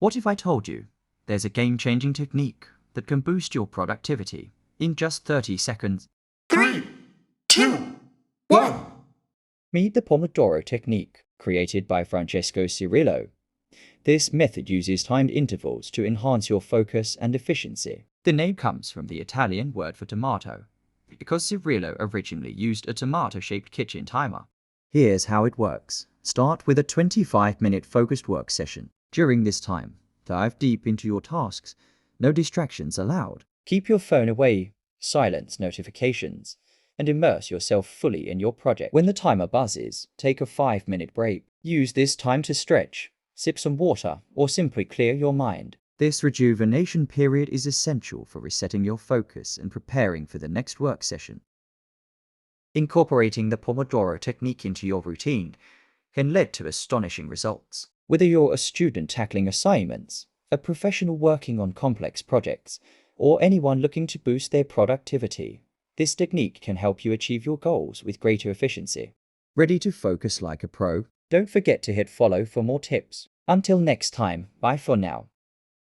What if I told you there's a game-changing technique that can boost your productivity in just 30 seconds? 3, 2, 1. Meet the Pomodoro Technique, created by Francesco Cirillo. This method uses timed intervals to enhance your focus and efficiency. The name comes from the Italian word for tomato, because Cirillo originally used a tomato-shaped kitchen timer. Here's how it works. Start with a 25-minute focused work session. During this time, dive deep into your tasks. No distractions allowed. Keep your phone away, silence notifications, and immerse yourself fully in your project. When the timer buzzes, take a 5-minute break. Use this time to stretch, sip some water, or simply clear your mind. This rejuvenation period is essential for resetting your focus and preparing for the next work session. Incorporating the Pomodoro Technique into your routine can lead to astonishing results. Whether you're a student tackling assignments, a professional working on complex projects, or anyone looking to boost their productivity, this technique can help you achieve your goals with greater efficiency. Ready to focus like a pro? Don't forget to hit follow for more tips. Until next time, bye for now.